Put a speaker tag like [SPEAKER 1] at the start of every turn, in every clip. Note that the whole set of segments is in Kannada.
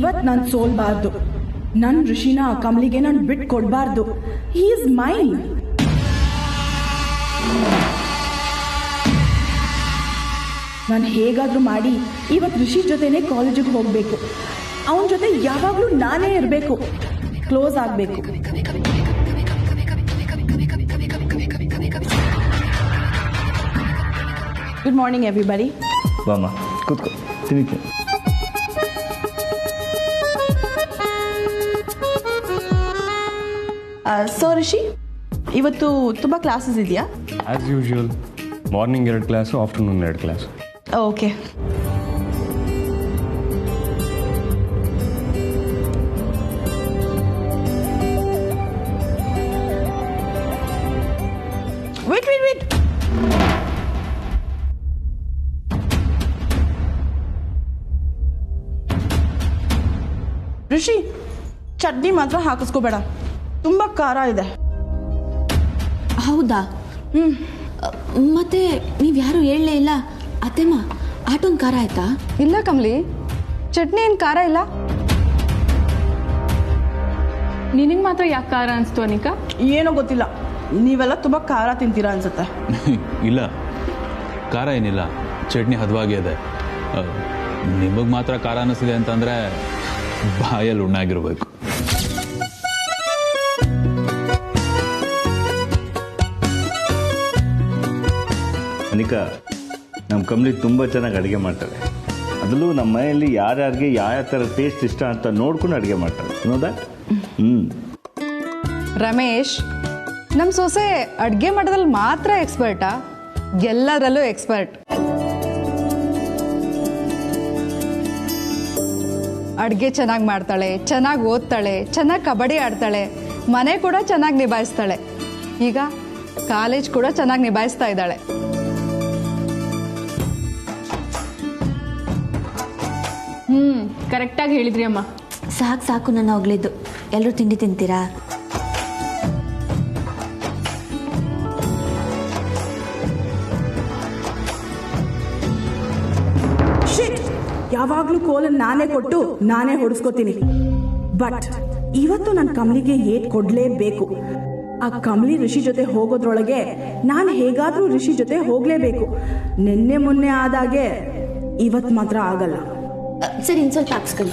[SPEAKER 1] ಇವತ್ತು ನಾನು ಸೋಲ್ಬಾರ್ದು. ನನ್ನ ಋಷಿನ ಕಮಲಿಗೆ ನಾನು ಬಿಟ್ಟು ಕೊಡಬಾರ್ದು. He is mine. ನಾನು ಹೇಗಾದರೂ ಮಾಡಿ ಇವತ್ತು ಋಷಿ ಜೊತೆನೇ ಕಾಲೇಜಿಗೆ ಹೋಗಬೇಕು. ಅವನ ಜೊತೆ ಯಾವಾಗಲೂ ನಾನೇ ಇರಬೇಕು, ಕ್ಲೋಸ್ ಆಗಬೇಕು. Good morning everybody.
[SPEAKER 2] ಬಾಮ ಕೂತ್ಕೋ, ತಿನ್ನಿಕೆ.
[SPEAKER 1] ಸೊ ರಿಷಿ, ಇವತ್ತು ತುಂಬ ಕ್ಲಾಸಸ್ ಇದೆಯಾ?
[SPEAKER 3] As usual morning 2 class, afternoon 2 class.
[SPEAKER 1] Okay. Wait wait wait. Rishi, chutney ಮಾತ್ರ ಹಾಕಿಸ್ಕೋಬೇಡ, ತುಂಬ ಖಾರ ಇದೆ.
[SPEAKER 4] ಹೌದಾ? ಮತ್ತೆ ನೀವು ಯಾರು ಹೇಳಲೇ ಇಲ್ಲ. ಅತ್ತೆಮ್ಮ, ಆಟೋನ್ ಖಾರ ಆಯ್ತಾ?
[SPEAKER 5] ಇಲ್ಲ ಕಮಲಿ, ಚಟ್ನಿ ಏನು ಖಾರ ಇಲ್ಲ.
[SPEAKER 6] ನಿನಗೆ ಮಾತ್ರ ಯಾಕೆ ಖಾರ ಅನಿಸ್ತು ಅನಿಕಾ?
[SPEAKER 1] ಏನೋ ಗೊತ್ತಿಲ್ಲ, ನೀವೆಲ್ಲ ತುಂಬ ಖಾರ ತಿಂತೀರಾ ಅನ್ಸುತ್ತೆ.
[SPEAKER 7] ಇಲ್ಲ, ಖಾರ ಏನಿಲ್ಲ, ಚಟ್ನಿ ಹದವಾಗೇ ಇದೆ. ನಿಮಗೆ ಮಾತ್ರ ಖಾರ ಅನ್ನಿಸಿದೆ ಅಂತಂದರೆ ಬಾಯಲ್ಲಿ ಉಣ್ಣಾಗಿರ್ಬೇಕು.
[SPEAKER 2] ಅನಿಕಾ, ನಮ್ಮ ಕಮಲಿ ತುಂಬ ಚೆನ್ನಾಗಿ ಅಡುಗೆ ಮಾಡ್ತಾರೆ. ಅದರಲ್ಲೂ ನಮ್ಮ ಮನೆಯಲ್ಲಿ ಯಾರ್ಯಾರಿಗೆ ಯಾವ ಥರ ಟೇಸ್ಟ್ ಇಷ್ಟ ಅಂತ ನೋಡ್ಕೊಂಡು ಅಡುಗೆ ಮಾಡ್ತಾರೆ. ನೋದಾ?
[SPEAKER 5] ರಮೇಶ್, ನಮ್ಮ ಸೊಸೆ ಅಡುಗೆ ಮಾಡೋದ್ರಲ್ಲಿ ಮಾತ್ರ ಎಕ್ಸ್ಪರ್ಟಾ? ಎಲ್ಲದರಲ್ಲೂ ಎಕ್ಸ್ಪರ್ಟ್. ಅಡುಗೆ ಚೆನ್ನಾಗಿ ಮಾಡ್ತಾಳೆ, ಚೆನ್ನಾಗಿ ಓದ್ತಾಳೆ, ಚೆನ್ನಾಗಿ ಕಬಡ್ಡಿ ಆಡ್ತಾಳೆ, ಮನೆ ಕೂಡ ಚೆನ್ನಾಗಿ ನಿಭಾಯಿಸ್ತಾಳೆ. ಈಗ ಕಾಲೇಜ್ ಕೂಡ ಚೆನ್ನಾಗಿ ನಿಭಾಯಿಸ್ತಾ ಇದ್ದಾಳೆ.
[SPEAKER 6] ಕರೆಕ್ಟಾಗಿ ಹೇಳಿದ್ರಿ ಅಮ್ಮ.
[SPEAKER 4] ಸಾಕು ಸಾಕು, ನನ್ನ ಹೋಗ್ಲಿದ್ದು. ಎಲ್ಲರೂ ತಿಂಡಿ ತಿಂತೀರಾ?
[SPEAKER 1] ಯಾವಾಗ್ಲೂ ಕೋಲನ್ನು ನಾನೇ ಕೊಟ್ಟು ನಾನೇ ಹೊಡಿಸ್ಕೋತೀನಿ. ಬಟ್ ಇವತ್ತು ನನ್ನ ಕಮಲಿಗೆ ಏಟ್ ಕೊಡ್ಲೇಬೇಕು. ಆ ಕಮಲಿ ಋಷಿ ಜೊತೆ ಹೋಗೋದ್ರೊಳಗೆ ನಾನು ಹೇಗಾದ್ರೂ ಋಷಿ ಜೊತೆ ಹೋಗ್ಲೇಬೇಕು. ನಿನ್ನೆ ಮೊನ್ನೆ ಆದಾಗೆ ಇವತ್ತು ಮಾತ್ರ ಆಗಲ್ಲ.
[SPEAKER 4] ಸರಿ, ಇನ್ನು ಸ್ವಲ್ಪ ಹಾಕ್ಸ್ಕೊಂಡು.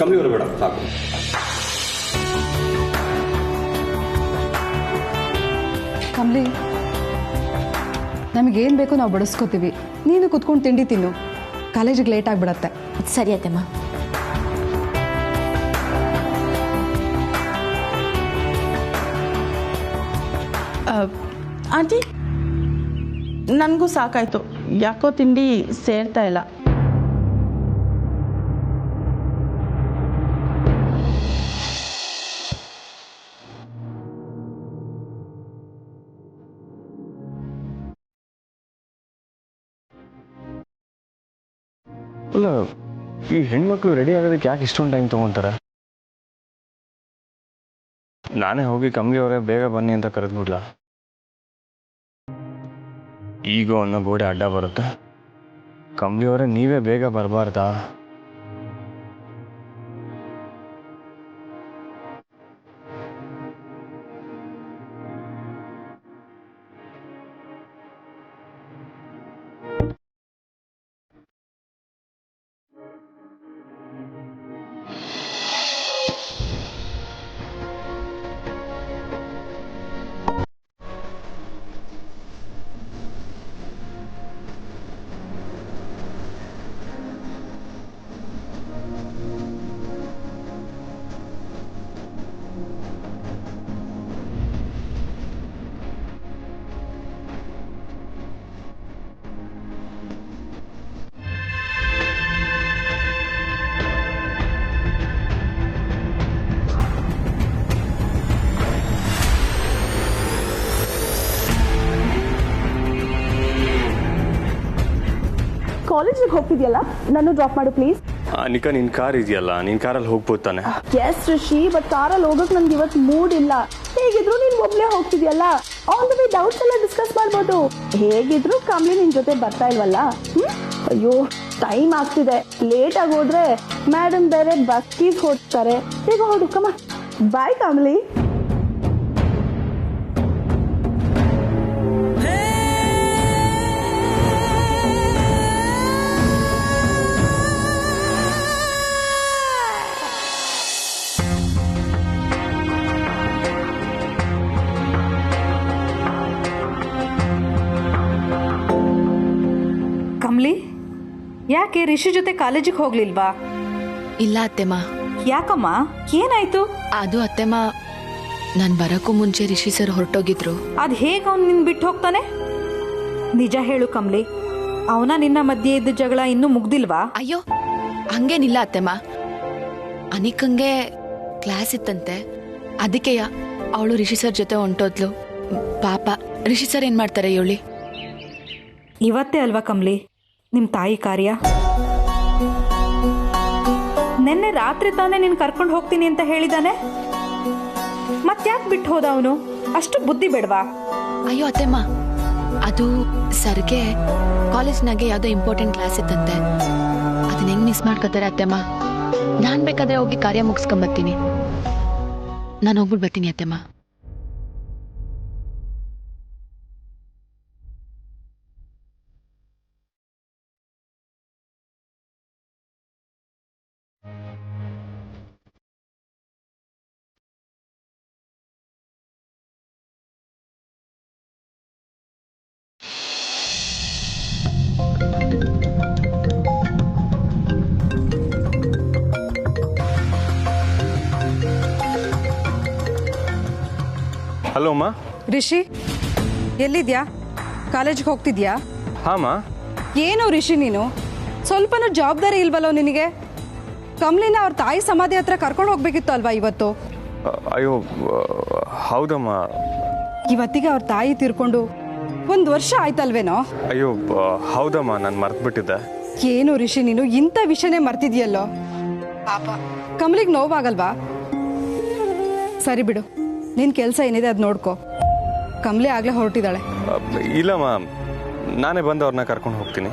[SPEAKER 5] ಕಮಲಿ, ನಮಗೇನು ಬೇಕು ನಾವು ಬಡಿಸ್ಕೋತೀವಿ. ನೀನು ಕುತ್ಕೊಂಡು ತಿಂಡಿ ತಿನ್ನು, ಕಾಲೇಜಿಗೆ ಲೇಟ್ ಆಗಿಬಿಡತ್ತೆ.
[SPEAKER 4] ಸರಿ ಅತ್ತೆಮ್ಮ.
[SPEAKER 1] ಆಂಟಿ, ನನಗೂ ಸಾಕಾಯ್ತು. ಯಾಕೋ ತಿಂಡಿ ಸೇರ್ತಾ ಇಲ್ಲ.
[SPEAKER 3] ಅಲ್ಲ, ಈ ಹೆಣ್ಮಕ್ಳು ರೆಡಿ ಆಗೋದಕ್ಕೆ ಯಾಕೆ ಇಷ್ಟೊಂದು ಟೈಮ್ ತೊಗೊತಾರೆ? ನಾನೇ ಹೋಗಿ ಕಮ್ಮಿ ಅವರೇ ಬೇಗ ಬನ್ನಿ ಅಂತ ಕರೆದ್ಬಿಡ್ಲ? ಈಗ ಅನ್ನೋ ಗೋಡೆ ಅಡ್ಡ ಬರುತ್ತೆ. ಕಮ್ಮಿ ಅವರೇ ನೀವೇ ಬೇಗ ಬರಬಾರ್ದಾ?
[SPEAKER 1] ಕಾಲೇಜಿಗೆ ಹೋಗ್ತಿದ್ಯಲ್ಲ, ನಾನು ಡ್ರಾಪ್ ಮಾಡು ಪ್ಲೀಸ್.
[SPEAKER 3] ನಿಕಾ, ನಿನ್ನ ಕಾರ್ ಇದೆಯಲ್ಲ, ನಿನ್ನ ಕಾರಲ್ಲಿ ಹೋಗ್ಬೋದು ತಾನೆ?
[SPEAKER 1] ಎಸ್ ಋಷಿ, ಬಟ್ ಕಾರಲ್ಲಿ ಹೋಗಕ್ಕೆ ನನ್ಗೆ ಇವತ್ತು ಮೂಡ್ ಇಲ್ಲ. ಹೇಗಿದ್ರು ನೀನು ಒಬ್ಳೇ ಹೋಗ್ತಿದ್ಯಲ್ಲ, ಆನ್ ದ ವೇ ಡೌಟ್ಸ್ ಎಲ್ಲ ಡಿಸ್ಕಸ್ ಮಾಡ್ಬೋದು. ಹೇಗಿದ್ರು ಕಮಲಿ ನಿನ್ ಜೊತೆ ಬರ್ತಾ ಇಲ್ವಲ್ಲ? ಅಯ್ಯೋ, ಟೈಮ್ ಆಗ್ತಿದೆ, ಲೇಟ್ ಆಗಿ ಹೋದ್ರೆ ಮೇಡಮ್ ಬೇರೆ ಬಸ್ ಫೀಸ್ ಹೊಡ್ತಾರೆ. ಈಗ ಹೊಡು, ಕಮ. ಬಾಯ್ ಕಮಲಿ.
[SPEAKER 5] ಕಮಲಿ, ಯಾಕೆ ರಿಷಿ ಜೊತೆ ಕಾಲೇಜಿಗೆ ಹೋಗ್ಲಿಲ್ವಾ?
[SPEAKER 4] ಇಲ್ಲ ಅತ್ತೆಮ್ಮ.
[SPEAKER 5] ಯಾಕಮ್ಮ, ಏನಾಯ್ತು?
[SPEAKER 4] ಅದು ಅತ್ತೆಮ್ಮ, ನಾನು ಬರೋಕ್ಕೂ ಮುಂಚೆ ರಿಷಿ ಸರ್ ಹೊರಟೋಗಿದ್ರು.
[SPEAKER 5] ಅದು ಹೇಗೆ ಅವ್ನು ನಿನ್ನ ಬಿಟ್ಟು ಹೋಗ್ತಾನೆ? ನಿಜ ಹೇಳು ಕಮಲಿ, ಅವನ ನಿನ್ನ ಮಧ್ಯೆ ಇದ್ದ ಜಗಳ ಇನ್ನೂ ಮುಗ್ದಿಲ್ವಾ?
[SPEAKER 4] ಅಯ್ಯೋ, ಹಂಗೇನಿಲ್ಲ ಅತ್ತೆಮ್ಮ. ಅನಿಕಂಗೆ ಕ್ಲಾಸ್ ಇತ್ತಂತೆ, ಅದಕ್ಕೆಯ ಅವಳು ರಿಷಿ ಸರ್ ಜೊತೆ ಹೊಂಟೋದ್ಲು. ಪಾಪ ರಿಷಿ ಸರ್ ಏನು ಮಾಡ್ತಾರೆ ಹೇಳಿ?
[SPEAKER 5] ಇವತ್ತೇ ಅಲ್ವಾ ಕಮಲಿ ನಿಮ್ಮ ತಾಯಿ ಕಾರ್ಯ? ನಿನ್ನೆ ರಾತ್ರಿ ತಾನೇ ನೀನು ಕರ್ಕೊಂಡು ಹೋಗ್ತೀನಿ ಅಂತ ಹೇಳಿದಾನೆ, ಮತ್ತ್ಯಾಕೆ ಬಿಟ್ಟು ಹೋದ ಅವನು? ಅಷ್ಟು ಬುದ್ಧಿ ಬೇಡವಾ?
[SPEAKER 4] ಅಯ್ಯೋ ಅತ್ತೆಮ್ಮ, ಅದು ಸರ್ಗೆ ಕಾಲೇಜ್ನಾಗೆ ಯಾವುದೋ ಇಂಪಾರ್ಟೆಂಟ್ ಕ್ಲಾಸ್ ಇತ್ತಂತೆ, ಅದನ್ನ ಹೆಂಗ್ ಮಿಸ್ ಮಾಡ್ಕೋತಾರೆ ಅತ್ತೆಮ್ಮ. ನಾನು ಬೇಕಾದ್ರೆ ಹೋಗಿ ಕಾರ್ಯ ಮುಗಿಸ್ಕೊಂಬರ್ತೀನಿ. ನಾನು ಹೋಗ್ಬಿಟ್ಟು ಬರ್ತೀನಿ ಅತ್ತೆಮ್ಮ.
[SPEAKER 3] ಹಲೋ ಅಮ್ಮ.
[SPEAKER 5] ರಿಷಿ, ಎಲ್ಲಿದ್ಯಾ? ಕಾಲೇಜ್ಗೆ ಹೋಗ್ತಿದ್ಯಾ?
[SPEAKER 3] ಹಾಂ.
[SPEAKER 5] ಏನು ರಿಷಿ, ನೀನು ಸ್ವಲ್ಪನೂ ಜವಾಬ್ದಾರಿ ಇಲ್ವಲ್ಲೋ ನಿನಗೆ? ಕಮಲಿನ ಅವ್ರ ತಾಯಿ ಸಮಾಧಿ ಹತ್ರ ಕರ್ಕೊಂಡು ಹೋಗ್ಬೇಕಿತ್ತು ಅಲ್ವಾ ಇವತ್ತು?
[SPEAKER 3] ಅಯ್ಯೋ ಹೌದಮ್ಮ.
[SPEAKER 5] ಇವತ್ತಿಗೆ ಅವ್ರ ತಾಯಿ ತೀರ್ಕೊಂಡು 1 ವರ್ಷ ಆಯ್ತಲ್ವೇನೋ?
[SPEAKER 3] ಅಯ್ಯೋ ಹೌದಮ್ಮ, ನಾನು ಮರ್ತ್ಬಿಟ್ಟಿದ್ದೆ.
[SPEAKER 5] ಏನು ರಿಷಿ, ನೀನು ಇಂಥ ವಿಷಯನೇ ಮರ್ತಿದ್ಯಲ್ಲೋ? ಪಾಪ ಕಮಲಿಗೆ ನೋವಾಗಲ್ವಾ? ಸರಿ ಬಿಡು, ನಿನ್ನ ಕೆಲಸ ಏನಿದೆ ಅದು ನೋಡ್ಕೋ. ಕಮಲಿ ಆಗಲೇ ಹೊರಟಿದ್ದಾಳೆ.
[SPEAKER 3] ಇಲ್ಲಮ್ಮ, ನಾನೇ ಬಂದು ಅವ್ರನ್ನ ಕರ್ಕೊಂಡು ಹೋಗ್ತೀನಿ.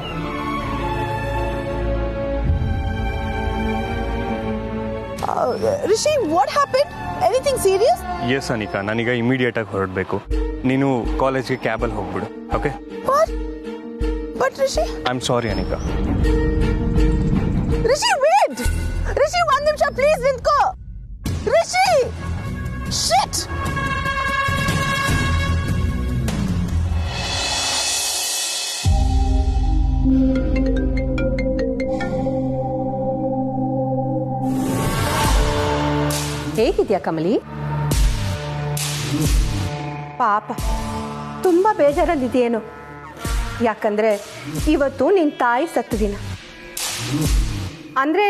[SPEAKER 1] Rishi, what happen? Anything serious?
[SPEAKER 3] Yes Anika, ನಾನೀಗ ಇಮಿಡಿಯೇಟ್ ಆಗಿ ಹೊರಡಬೇಕು. ನೀನು ಕಾಲೇಜ್ಗೆ ಕ್ಯಾಬಲ್ಲಿ ಹೋಗ್ಬಿಡು, okay?
[SPEAKER 1] But Rishi,
[SPEAKER 3] I am sorry Anika.
[SPEAKER 1] Rishi wait! Rishi, 1 ನಿಮಿಷ ಪ್ಲೀಸ್ ನಿಂತ್ಕೋ. ರಿಷಿ, ಶಿಟ್!
[SPEAKER 8] ಹೇಗಿದ್ಯಾ ಕಮಲಿ? ಪಾಪ ತುಂಬ ಬೇಜಾರಲ್ಲಿದೆಯೇನು? ಯಾಕಂದರೆ ಇವತ್ತು ನಿನ್ನ ತಾಯಿ ಸತ್ತು ದಿನ. ಅಂದರೆ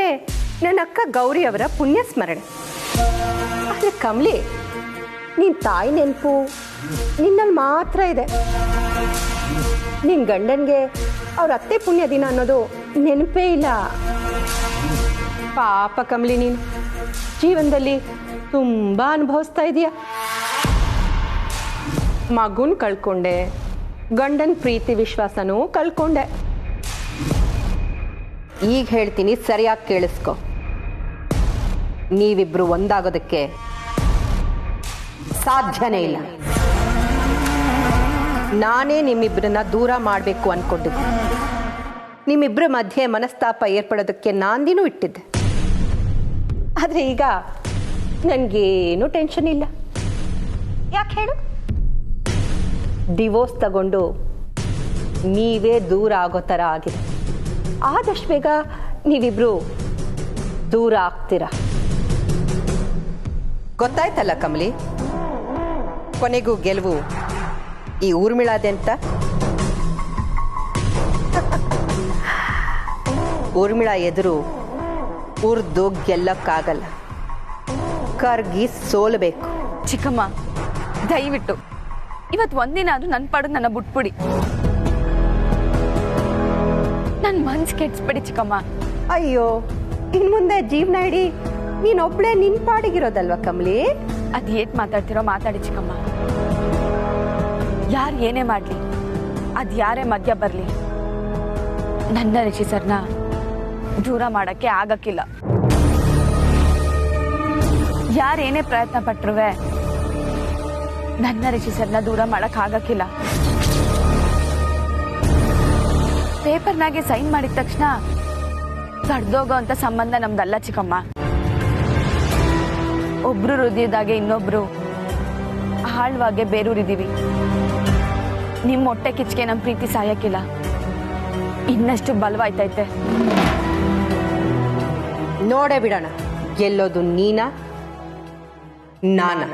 [SPEAKER 8] ನನ್ನ ಅಕ್ಕ ಗೌರಿ ಅವರ ಪುಣ್ಯ ಸ್ಮರಣೆ. ಆದರೆ ಕಮಲಿ, ನಿನ್ನ ತಾಯಿ ನೆನಪು ನಿನ್ನಲ್ಲಿ ಮಾತ್ರ ಇದೆ. ನಿನ್ನ ಗಂಡನಿಗೆ ಅವ್ರ ಅತ್ತೆ ಪುಣ್ಯ ದಿನ ಅನ್ನೋದು ನೆನಪೇ ಇಲ್ಲ. ಪಾಪ ಕಮಲಿ, ನೀನು ಜೀವನದಲ್ಲಿ ತುಂಬ ಅನುಭವಿಸ್ತಾ ಇದೆಯಾ. ಮಗುನ್ ಕಳ್ಕೊಂಡೆ, ಗಂಡನ ಪ್ರೀತಿ ವಿಶ್ವಾಸನೂ ಕಳ್ಕೊಂಡೆ. ಈಗ ಹೇಳ್ತೀನಿ, ಸರಿಯಾಗಿ ಕೇಳಿಸ್ಕೊ. ನೀವಿಬ್ರು ಒಂದಾಗೋದಕ್ಕೆ ಸಾಧ್ಯನೇ ಇಲ್ಲ. ನಾನೇ ನಿಮ್ಮಿಬ್ಬರನ್ನ ದೂರ ಮಾಡಬೇಕು ಅನ್ಕೊಂಡಿದ್ದೆ. ನಿಮ್ಮಿಬ್ಬರ ಮಧ್ಯೆ ಮನಸ್ತಾಪ ಏರ್ಪಡೋದಕ್ಕೆ ನಾಂದಿನೂ ಇಟ್ಟಿದ್ದೆ. ಆದರೆ ಈಗ ನನಗೇನು ಟೆನ್ಷನ್ ಇಲ್ಲ. ಯಾಕೆ ಹೇಳು? ಡಿವೋರ್ಸ್ ತಗೊಂಡು ನೀವೇ ದೂರ ಆಗೋ ಥರ ಆಗಿದೆ. ಆದಷ್ಟು ಬೇಗ ನೀವಿಬ್ರು ದೂರ ಆಗ್ತೀರಾ. ಗೊತ್ತಾಯ್ತಲ್ಲ ಕಮಲಿ, ಕೊನೆಗೂ ಗೆಲುವು ಈ ಊರ್ಮಿಳಾದೆ ಅಂತ. ಊರ್ಮಿಳಾ ಎದುರು ಉರ್ದು ಗೆಲ್ಲಕ್ಕಾಗಲ್ಲ, ಕರ್ಗಿ ಸೋಲಬೇಕು.
[SPEAKER 9] ಚಿಕ್ಕಮ್ಮ, ದಯವಿಟ್ಟು ಇವತ್ತು ಒಂದಿನ ಆದ್ರೂ ನನ್ನ ಪಾಡು ನನ್ನ ಬಿಟ್ಬಿಡಿ. ನನ್ನ ಮನ್ಸು ಕೆಡ್ಸ್ಬಿಡಿ ಚಿಕ್ಕಮ್ಮ.
[SPEAKER 8] ಅಯ್ಯೋ, ಇನ್ ಮುಂದೆ ಜೀವನ ಇಡೀ ನೀನೊಬ್ಳೆ ನಿನ್ ಪಾಡಿಗಿರೋದಲ್ವಾ ಕಮಲಿ?
[SPEAKER 9] ಅದ್ ಏಟ್ ಮಾತಾಡ್ತಿರೋ ಮಾತಾಡಿ ಚಿಕ್ಕಮ್ಮ. ಯಾರು ಏನೇ ಮಾಡ್ಲಿ, ಅದ್ ಯಾರೇ ಮಧ್ಯ ಬರ್ಲಿ, ನನ್ನ ರಿಷಿ ಸರ್ನ ದೂರ ಮಾಡಕ್ಕೆ ಆಗಕ್ಕಿಲ್ಲ. ಯಾರೇನೇ ಪ್ರಯತ್ನ ಪಟ್ರುವೆ ನನ್ನ ರಿಷಿ ಸರ್ನ ದೂರ ಮಾಡಕ್ ಆಗಕ್ಕಿಲ್ಲ. ಪೇಪರ್ನಾಗೆ ಸೈನ್ ಮಾಡಿದ ತಕ್ಷಣ ಕಡ್ದೋಗೋ ಅಂತ ಸಂಬಂಧ ನಮ್ದಲ್ಲ ಚಿಕ್ಕಮ್ಮ. ಒಬ್ರು ಹೃದಯದಾಗೆ ಇನ್ನೊಬ್ರು ಆಳ್ವಾಗೆ ಬೇರೂರಿದೀವಿ. ನಿಮ್ ಹೊಟ್ಟೆ ಕಿಚ್ಗೆ ನಮ್ ಪ್ರೀತಿ ಸಾಯಕ್ಕಿಲ್ಲ, ಇನ್ನಷ್ಟು ಬಲವಾಯ್ತೈತೆ.
[SPEAKER 8] ನೋಡೇ ಬಿಡೋಣ, ಗೆಲ್ಲೋದು ನೀನಾ ನಾನಾ?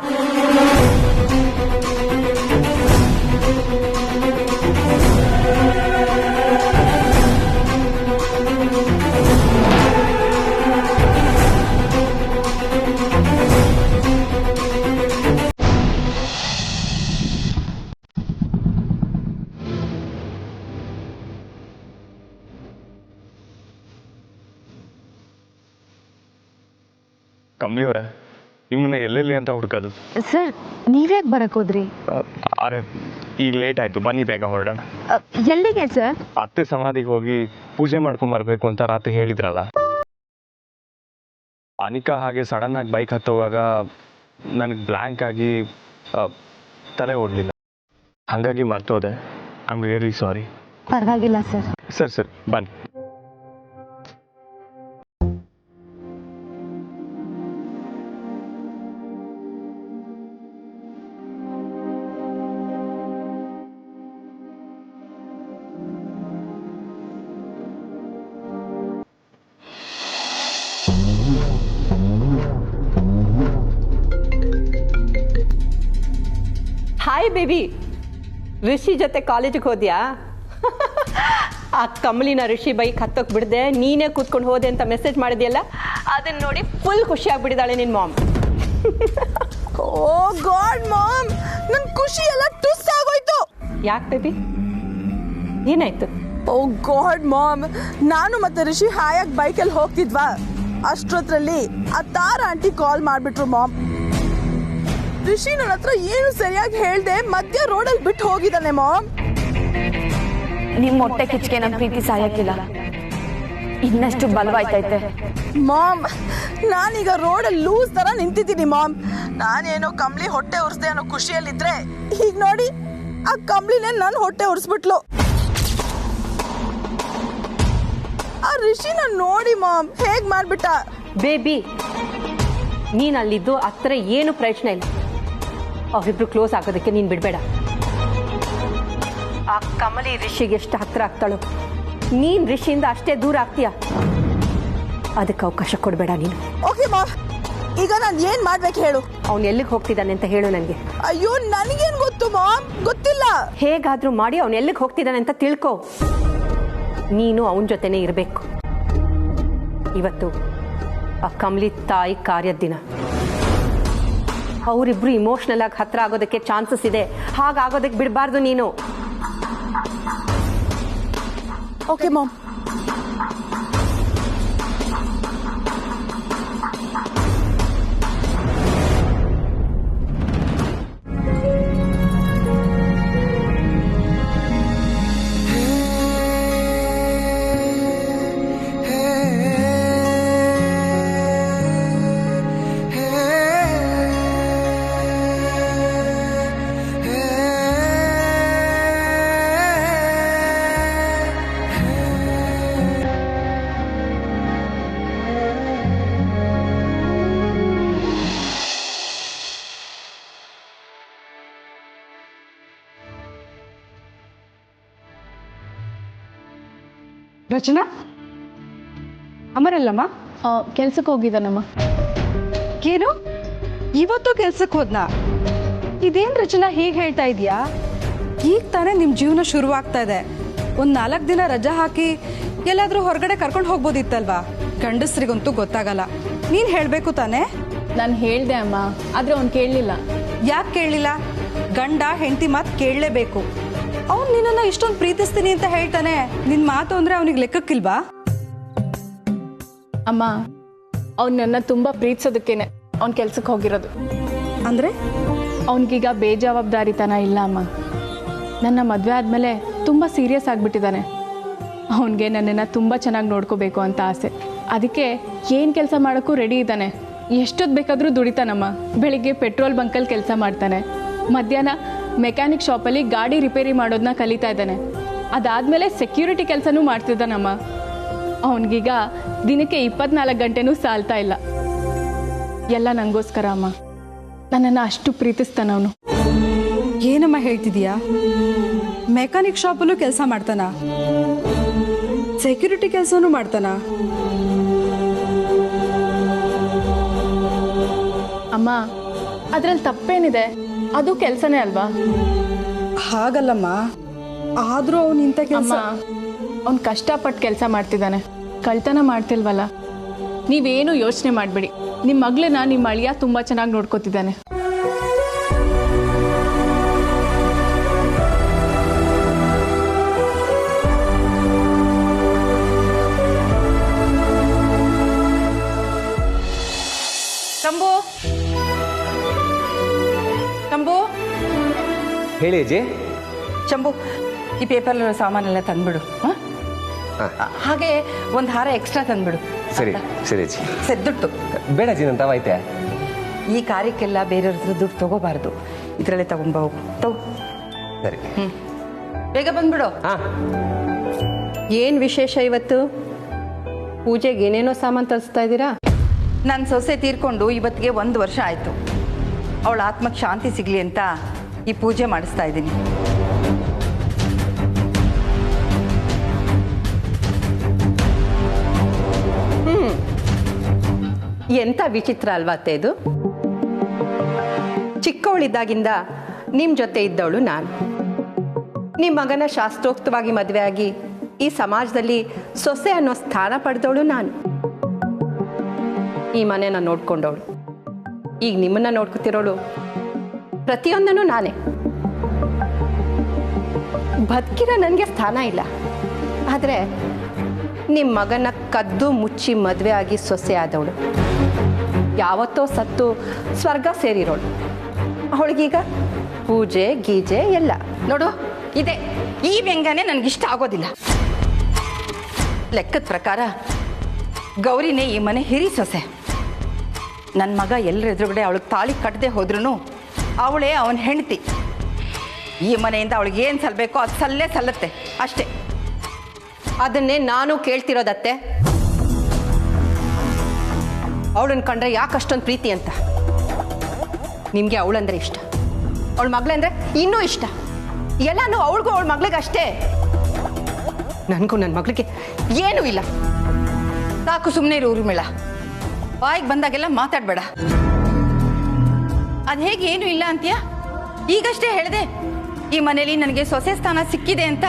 [SPEAKER 3] ಕಮ್ಮಿಯವರೇ, ನಿಮ್ಮನ್ನ ಎಲ್ಲೆಲ್ಲಿ ಅಂತ ಹುಡ್ಕೋದು?
[SPEAKER 4] ಸರ್ ನೀವ್ಯಾಕೆ ಬರಕ್ ಹೋದ್ರಿ?
[SPEAKER 3] ಅರೆ ಈಗ ಲೇಟ್ ಆಯ್ತು, ಬನ್ನಿ ಬೇಗ ಹೊರಡೋಣ.
[SPEAKER 4] ಎಲ್ಲಿಗೆ ಸರ್?
[SPEAKER 3] ಅತ್ತೆ ಸಮಾಧಿಗೆ ಹೋಗಿ ಪೂಜೆ ಮಾಡ್ಕೊಂಡ್ ಬರ್ಬೇಕು ಅಂತ ರಾತ್ರಿ ಹೇಳಿದ್ರಲ್ಲ. ಅನಿಕಾ ಹಾಗೆ ಸಡನ್ ಆಗಿ ಬೈಕ್ ಹತ್ತೋವಾಗ ನನಗೆ ಬ್ಲ್ಯಾಂಕ್ ಆಗಿ ತಲೆ ಓಡಲಿಲ್ಲ, ಹಾಗಾಗಿ ಮರ್ತೋದೆ. I am really sorry.
[SPEAKER 4] ಪರವಾಗಿಲ್ಲ ಸರ್.
[SPEAKER 3] ಸರ್ ಬನ್ನಿ.
[SPEAKER 8] ಹಾಯ್ ಬೇಬಿ, ಋಷಿ ಜೊತೆ ಕಾಲೇಜಿಗೆ ಹೋದ್ಯಾ? ಆ ಕಮಲಿನ ಋಷಿ ಬೈಕ್ ಹತ್ತೋಕ್ ಬಿಡದೆ ನೀನೇ ಕೂತ್ಕೊಂಡು ಹೋದೆ ಅಂತ ಮೆಸೇಜ್ ಮಾಡಿದ್ಯಲ್ಲ, ಅದನ್ನ ನೋಡಿ ಫುಲ್ ಖುಷಿ ಆಗ್ಬಿಟ್ಟಿದ್ದಾಳೆ ನಿನ್ ಮಾಮ್.
[SPEAKER 1] ಓ ಗಾಡ್ ಮಾಮ್, ನನ್ ಖುಷಿ ಎಲ್ಲ ಟುಸ್ ಆಗೋಯ್ತು.
[SPEAKER 8] ಯಾಕೆ ಬೇಬಿ, ಏನಾಯ್ತು?
[SPEAKER 1] ಓ ಗಾಡ್ ಮಾಮ್, ನಾನು ಮತ್ತೆ ರಿಷಿ ಹಾಯಾಗಿ ಬೈಕಲ್ಲಿ ಹೋಗ್ತಿದ್ವಾ, ಅಷ್ಟೊತ್ತರಲ್ಲಿ ಆ ತಾರಾ ಆಂಟಿ ಕಾಲ್ ಮಾಡ್ಬಿಟ್ರು ಮಾಮ್. ರಿಷಿ ನನ್ನ ಹತ್ರ ಏನು ಸರಿಯಾಗಿ ಹೇಳ್ದೆ ಮಧ್ಯ ರೋಡಲ್ಲಿ ಬಿಟ್ಟು ಹೋಗಿದ್ದಾನೆ ಮಾಮ್.
[SPEAKER 9] ನಿಮ್ ಹೊಟ್ಟೆ ಕಿಚ್ಗೆ ನಮ್ ಪ್ರೀತಿ ಸಾಯಕ್ಕಿಲ್ಲ, ಇನ್ನಷ್ಟು ಬಲವಾಯ್ತೈತೆ.
[SPEAKER 1] ಮಾಮ್, ನಾನೀಗ ರೋಡಲ್ಲಿ ಲೂಸ್ ತರ ನಿಂತಿದ್ದೀನಿ ಮಾಮ್. ನಾನೇನೋ ಕಂಬ್ಲಿ ಹೊಟ್ಟೆ ಉರ್ಸ್ದೆ ಅನ್ನೋ ಖುಷಿಯಲ್ಲಿದ್ರೆ ಈಗ ನೋಡಿ ಆ ಕಂಬ್ಲಿನೇ ನನ್ನ ಹೊಟ್ಟೆ ಉರ್ಸ್ಬಿಟ್ಲು. ಆ ರಿಷಿನ ನೋಡಿ ಮಾಮ್ ಹೇಗ್ ಮಾಡ್ಬಿಟ್ಟ.
[SPEAKER 8] ಬೇಬಿ, ನೀನ್ ಅಲ್ಲಿದ್ದು ಹತ್ರ ಏನು ಪ್ರಯೋಜನ ಇಲ್ಲ. ಅವರಿಬ್ರು ಕ್ಲೋಸ್ ಆಗೋದಕ್ಕೆ ನೀನ್ ಬಿಡ್ಬೇಡ. ಆ ಕಮಲಿ ರಿಷಿಗೆ ಎಷ್ಟು ಹತ್ರ ಆಗ್ತಾಳು, ನೀನ್ ರಿಷಿಯಿಂದ ಅಷ್ಟೇ ದೂರ ಆಗ್ತೀಯ. ಅದಕ್ಕೆ ಅವಕಾಶ ಕೊಡಬೇಡ ನೀನು.
[SPEAKER 1] ಓಕೆ ಮಾಮ್, ಈಗ ನಾನು ಏನ್ ಮಾಡ್ಬೇಕು ಹೇಳು?
[SPEAKER 8] ಅವ್ನು ಎಲ್ಲಿಗೆ ಹೋಗ್ತಿದ್ದಾನೆ ಅಂತ ಹೇಳು ನನಗೆ.
[SPEAKER 1] ಅಯ್ಯೋ ನನಗೇನ್ ಗೊತ್ತು ಮಾಮ್, ಗೊತ್ತಿಲ್ಲ.
[SPEAKER 8] ಹೇಗಾದ್ರೂ ಮಾಡಿ ಅವ್ನು ಎಲ್ಲಿಗೆ ಹೋಗ್ತಿದ್ದಾನೆ ಅಂತ ತಿಳ್ಕೊ. ನೀನು ಅವನ ಜೊತೆನೇ ಇರಬೇಕು. ಇವತ್ತು ಆ ಕಮಲಿ ತಾಯಿ ಕಾರ್ಯದ ದಿನ. ಅವರಿಬ್ರು ಇಮೋಷನಲ್ ಆಗಿ ಹತ್ರ ಆಗೋದಕ್ಕೆ ಚಾನ್ಸಸ್ ಇದೆ, ಹಾಗಾಗೋದಕ್ಕೆ ಬಿಡಬಾರ್ದು ನೀನು.
[SPEAKER 1] Okay ma'am.
[SPEAKER 5] ರಚನಾ, ಅಮರಲ್ಲಮ್ಮ
[SPEAKER 6] ಕೆಲ್ಸಕ್ಕೆ ಹೋಗಿದ್ದಾನಮ್ಮ.
[SPEAKER 5] ಏನು ಇವತ್ತು ಕೆಲ್ಸಕ್ಕೆ ಹೋದ್ನಾ? ಇದೇನ್ ರಚನಾ ಹೀಗೆ ಹೇಳ್ತಾ ಇದೀಯಾ? ಈಗ ತಾನೇ ನಿಮ್ ಜೀವನ ಶುರುವಾಗ್ತಾ ಇದೆ. ಒಂದ್ 4 ದಿನ ರಜಾ ಹಾಕಿ ಎಲ್ಲಾದ್ರೂ ಹೊರಗಡೆ ಕರ್ಕೊಂಡು ಹೋಗ್ಬೋದಿತ್ತಲ್ವಾ? ಗಂಡಸ್ರಿಗಂತೂ ಗೊತ್ತಾಗಲ್ಲ. ನೀನ್ ಹೇಳ್ಬೇಕು ತಾನೇ?
[SPEAKER 6] ನಾನು ಹೇಳ್ದೆ ಅಮ್ಮ, ಆದ್ರೆ ಅವ್ನು ಕೇಳಲಿಲ್ಲ.
[SPEAKER 5] ಯಾಕೆ ಕೇಳಲಿಲ್ಲ? ಗಂಡ ಹೆಂಡತಿ ಮಾತು ಕೇಳಲೇಬೇಕು. ಅವ್ನು ನಿನ್ನನ್ನ ಇಷ್ಟೊಂದು ಪ್ರೀತಿಸ್ತೀನಿ ಅಂತ ಹೇಳ್ತಾನೆ, ನಿನ್ ಮಾತು ಅಂದ್ರೆ ಅವನಿಗೆ ಲೆಕ್ಕಕ್ಕಿಲ್ವಾ?
[SPEAKER 6] ಅಮ್ಮ, ಅವ್ನು ನನ್ನ ತುಂಬಾ ಪ್ರೀತಿಸೋದಕ್ಕೇನೆ ಅವ್ನು ಕೆಲ್ಸಕ್ಕೆ ಹೋಗಿರೋದು.
[SPEAKER 5] ಅಂದ್ರೆ
[SPEAKER 6] ಅವನಿಗೀಗ ಬೇಜವಾಬ್ದಾರಿತನ ಇಲ್ಲ ಅಮ್ಮ. ನನ್ನ ಮದುವೆ ಆದಮೇಲೆ ತುಂಬ ಸೀರಿಯಸ್ ಆಗಿಬಿಟ್ಟಿದ್ದಾನೆ. ಅವನಿಗೆ ನನ್ನನ್ನು ತುಂಬ ಚೆನ್ನಾಗಿ ನೋಡ್ಕೋಬೇಕು ಅಂತ ಆಸೆ. ಅದಕ್ಕೆ ಏನು ಕೆಲಸ ಮಾಡೋಕ್ಕೂ ರೆಡಿ ಇದ್ದಾನೆ. ಎಷ್ಟೊತ್ತು ಬೇಕಾದರೂ ದುಡಿತಾನಮ್ಮ. ಬೆಳಿಗ್ಗೆ ಪೆಟ್ರೋಲ್ ಬಂಕಲ್ಲಿ ಕೆಲಸ ಮಾಡ್ತಾನೆ, ಮಧ್ಯಾಹ್ನ ಮೆಕ್ಯಾನಿಕ್ ಶಾಪಲ್ಲಿ ಗಾಡಿ ರಿಪೇರಿ ಮಾಡೋದನ್ನ ಕಲಿತಾ ಇದ್ದಾನೆ. ಅದಾದಮೇಲೆ ಸೆಕ್ಯೂರಿಟಿ ಕೆಲಸನೂ ಮಾಡ್ತಿದ್ದಾನಮ್ಮ. ಅವನಿಗೀಗ ದಿನಕ್ಕೆ 24 ಗಂಟೆನೂ ಸಾಲ್ತಾ ಇಲ್ಲ. ಎಲ್ಲ ನನಗೋಸ್ಕರ ಅಮ್ಮ. ನನ್ನನ್ನು ಅಷ್ಟು ಪ್ರೀತಿಸ್ತಾನವನು.
[SPEAKER 5] ಏನಮ್ಮ ಹೇಳ್ತಿದೀಯಾ? ಮೆಕ್ಯಾನಿಕ್ ಶಾಪಲ್ಲೂ ಕೆಲಸ ಮಾಡ್ತಾನ, ಸೆಕ್ಯೂರಿಟಿ ಕೆಲಸನೂ ಮಾಡ್ತಾನ?
[SPEAKER 6] ಅಮ್ಮ, ಅದ್ರಲ್ಲಿ ತಪ್ಪೇನಿದೆ? ಅದು ಕೆಲಸನೇ ಅಲ್ವಾ?
[SPEAKER 5] ಹಾಗಲ್ಲಮ್ಮ, ಆದ್ರೂ ಅವನು ಇಂಥ ಕೆಲಸ.
[SPEAKER 6] ಅವ್ನು ಕಷ್ಟಪಟ್ಟು ಕೆಲಸ ಮಾಡ್ತಿದ್ದಾನೆ, ಕಳ್ತನ ಮಾಡ್ತಿಲ್ವಲ್ಲ. ನೀವೇನು ಯೋಚನೆ ಮಾಡಬೇಡಿ. ನಿಮ್ಮ ಮಗಳನ್ನ ನಿಮ್ಮ ಅಳಿಯ ತುಂಬ ಚೆನ್ನಾಗಿ ನೋಡ್ಕೋತಿದ್ದಾನೆ.
[SPEAKER 8] ಶಂಭು, ಶಂಭು,
[SPEAKER 10] ಹೇಳಿ ಅಜ್ಜಿ.
[SPEAKER 8] ಶಂಭು, ಈ ಪೇಪರ್ಲಿರೋ ಸಾಮಾನೆಲ್ಲ ತಂದ್ಬಿಡು. ಹಾಗೆ ಒಂದು ಹಾರ ಎಕ್ಸ್ಟ್ರಾ ತಂದ್ಬಿಡು.
[SPEAKER 10] ಸರಿ ಸರಿ ಅಜ್ಜಿ.
[SPEAKER 8] ಸರಿ, ದುಡ್ಡು
[SPEAKER 10] ಬೇಡ ಅಜ್ಜಿ, ನನ್ನ ತಾವೈತೆ.
[SPEAKER 8] ಈ ಕಾರ್ಯಕ್ಕೆಲ್ಲ ಬೇರೆಯವ್ರ ಹತ್ರ ದುಡ್ಡು ತಗೋಬಾರ್ದು. ಇದರಲ್ಲೇ ತಗೊಂಬ ಹೋಗು. ತಗೋ.
[SPEAKER 10] ಸರಿ,
[SPEAKER 8] ಬೇಗ ಬಂದ್ಬಿಡು. ಏನು ವಿಶೇಷ ಇವತ್ತು? ಪೂಜೆಗೆ ಏನೇನೋ ಸಾಮಾನು ತರಿಸ್ತಾ ಇದ್ದೀರಾ? ನನ್ನ ಸೊಸೆ ತೀರ್ಕೊಂಡು ಇವತ್ತಿಗೆ 1 ವರ್ಷ ಆಯಿತು. ಅವಳ ಆತ್ಮಕ್ಕೆ ಶಾಂತಿ ಸಿಗಲಿ ಅಂತ ಈ ಪೂಜೆ ಮಾಡಿಸ್ತಾ ಇದ್ದೀನಿ. ಎಂಥ ವಿಚಿತ್ರ ಅಲ್ವಾ ಅತ್ತೆ ಇದು? ಚಿಕ್ಕವಳಿದ್ದಾಗಿಂದ ನಿಮ್ಮ ಜೊತೆ ಇದ್ದವಳು ನಾನು. ನಿಮ್ಮ ಮಗನ ಶಾಸ್ತ್ರೋಕ್ತವಾಗಿ ಮದುವೆ ಆಗಿ ಈ ಸಮಾಜದಲ್ಲಿ ಸೊಸೆ ಅನ್ನೋ ಸ್ಥಾನ ಪಡೆದವಳು ನಾನು. ಈ ಮನೆನ ನೋಡ್ಕೊಂಡವಳು. ಈಗ ನಿಮ್ಮನ್ನ ನೋಡ್ಕೊತಿರೋಳು. ಪ್ರತಿಯೊಂದನ್ನು ನಾನೇ. ಬದುಕಿರೋ ನನಗೆ ಸ್ಥಾನ ಇಲ್ಲ. ಆದರೆ ನಿಮ್ಮ ಮಗನ ಕದ್ದು ಮುಚ್ಚಿ ಮದುವೆ ಆಗಿ ಸೊಸೆ ಆದವಳು. ಯಾವತ್ತೋ ಸತ್ತು ಸ್ವರ್ಗ ಸೇರಿರೋಳು. ಅವಳಿಗೀಗ ಪೂಜೆ ಗೀಜೆ ಎಲ್ಲ. ನೋಡು, ಇದೆ ಈ ವ್ಯಂಗ್ಯನೇ ನನಗಿಷ್ಟ ಆಗೋದಿಲ್ಲ. ಲೆಕ್ಕದ ಪ್ರಕಾರ ಗೌರಿನೇ ಈ ಮನೆ ಹಿರಿ ಸೊಸೆ. ನನ್ನ ಮಗ ಎಲ್ಲರ ಎದುರುಗಡೆ ಅವಳಿಗೆ ತಾಳಿ ಕಟ್ಟದೆ ಹೋದ್ರೂ ಅವಳೇ ಅವನ ಹೆಂಡತಿ. ಈ ಮನೆಯಿಂದ ಅವಳಿಗೆ ಏನು ಸಲ್ಲಬೇಕೋ ಅದು ಸಲ್ಲೇ ಸಲ್ಲತ್ತೆ ಅಷ್ಟೇ. ಅದನ್ನೇ ನಾನು ಕೇಳ್ತಿರೋದತ್ತೆ. ಅವಳನ್ನ ಕಂಡ್ರೆ ಯಾಕೆ ಅಷ್ಟೊಂದು ಪ್ರೀತಿ ಅಂತ. ನಿಮಗೆ ಅವಳಂದ್ರೆ ಇಷ್ಟ, ಅವಳ ಮಗಳಂದ್ರೆ ಇನ್ನೂ ಇಷ್ಟ. ಎಲ್ಲನೂ ಅವಳಿಗೂ ಅವಳ ಮಗಳಿಗೆ ಅಷ್ಟೇ. ನನಗೂ ನನ್ನ ಮಗಳಿಗೆ ಏನೂ ಇಲ್ಲ. ಸಾಕು, ಸುಮ್ಮನೆ ಇರು ಊರ್ಮಿಳ. ಬಾಯಿಗೆ ಬಂದಾಗೆಲ್ಲ ಮಾತಾಡಬೇಡ. ಅದು ಹೇಗೆ ಏನೂ ಇಲ್ಲ ಅಂತೀಯ? ಈಗಷ್ಟೇ ಹೇಳಿದೆ ಈ ಮನೇಲಿ ನನಗೆ ಸೊಸೆ ಸ್ಥಾನ ಸಿಕ್ಕಿದೆ ಅಂತ.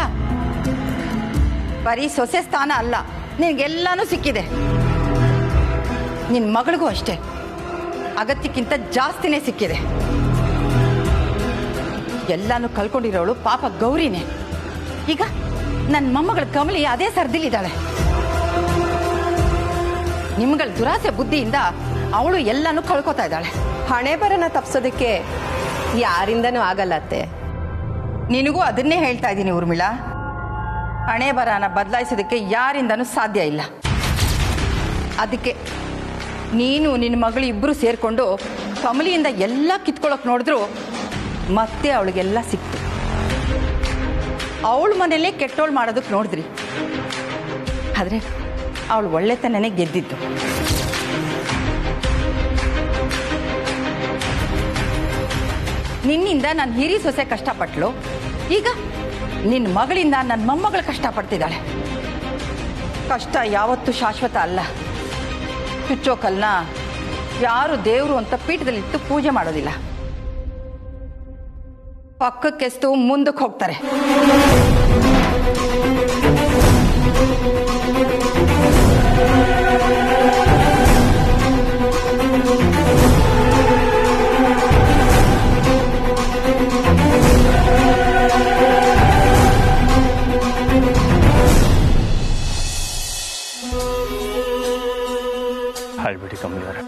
[SPEAKER 8] ಬರೀ ಸೊಸೆ ಸ್ಥಾನ ಅಲ್ಲ, ನಿನಗೆಲ್ಲಾನು ಸಿಕ್ಕಿದೆ. ನಿನ್ನ ಮಗಳಿಗೂ ಅಷ್ಟೇ, ಅಗತ್ಯಕ್ಕಿಂತ ಜಾಸ್ತಿನೇ ಸಿಕ್ಕಿದೆ. ಎಲ್ಲಾನು ಕಳ್ಕೊಂಡಿರೋಳು ಪಾಪ ಗೌರಿನೇ. ಈಗ ನನ್ನ ಮೊಮ್ಮಗಳ ಕಮಲಿ ಅದೇ ಸರ್ದಿಲಿದ್ದಾಳೆ. ನಿಮ್ಗಳ ದುರಾಸೆ ಬುದ್ಧಿಯಿಂದ ಅವಳು ಎಲ್ಲಾನು ಕಳ್ಕೊತಾ ಇದ್ದಾಳೆ. ಹಣೆ ಬರನ ತಪ್ಸೋದಕ್ಕೆ ಯಾರಿಂದನೂ ಆಗಲ್ಲತ್ತೆ. ನಿನಗೂ ಅದನ್ನೇ ಹೇಳ್ತಾ ಇದ್ದೀನಿ ಊರ್ಮಿಳಾ. ಹಣೆ ಬರನ ಬದಲಾಯಿಸೋದಕ್ಕೆ ಯಾರಿಂದನೂ ಸಾಧ್ಯ ಇಲ್ಲ. ಅದಕ್ಕೆ ನೀನು ನಿನ್ನ ಮಗಳು ಇಬ್ಬರು ಸೇರಿಕೊಂಡು ಕಮಲಿಯಿಂದ ಎಲ್ಲ ಕಿತ್ಕೊಳ್ಳೋಕೆ ನೋಡಿದ್ರು ಮತ್ತೆ ಅವಳಿಗೆಲ್ಲ ಸಿಕ್ತು. ಅವಳ ಮನೆಯಲ್ಲೇ ಕೆಟ್ಟೋಳು ಮಾಡೋದಕ್ಕೆ ನೋಡಿದ್ರಿ. ಆದರೆ ಅವಳು ಒಳ್ಳೆತನನೇ ಗೆದ್ದಿದ್ದು. ನಿನ್ನಿಂದ ನನ್ನ ಹಿರಿ ಸೊಸೆ ಕಷ್ಟಪಟ್ಲು. ಈಗ ನಿನ್ನ ಮಗಳಿಂದ ನನ್ನ ಮೊಮ್ಮಗಳು ಕಷ್ಟಪಡ್ತಿದ್ದಾಳೆ. ಕಷ್ಟ ಯಾವತ್ತೂ ಶಾಶ್ವತ ಅಲ್ಲ. ಚುಚ್ಚೋಕಲ್ನ ಯಾರು ದೇವರು ಅಂತ ಪೀಠದಲ್ಲಿಟ್ಟು ಪೂಜೆ ಮಾಡೋದಿಲ್ಲ. ಪಕ್ಕಕ್ಕೆಸ್ತು ಮುಂದಕ್ಕೆ ಹೋಗ್ತಾರೆ.
[SPEAKER 3] ಹೇಳ್ಬಿಡಿ ಕಮಲಿ ಅವರೇ,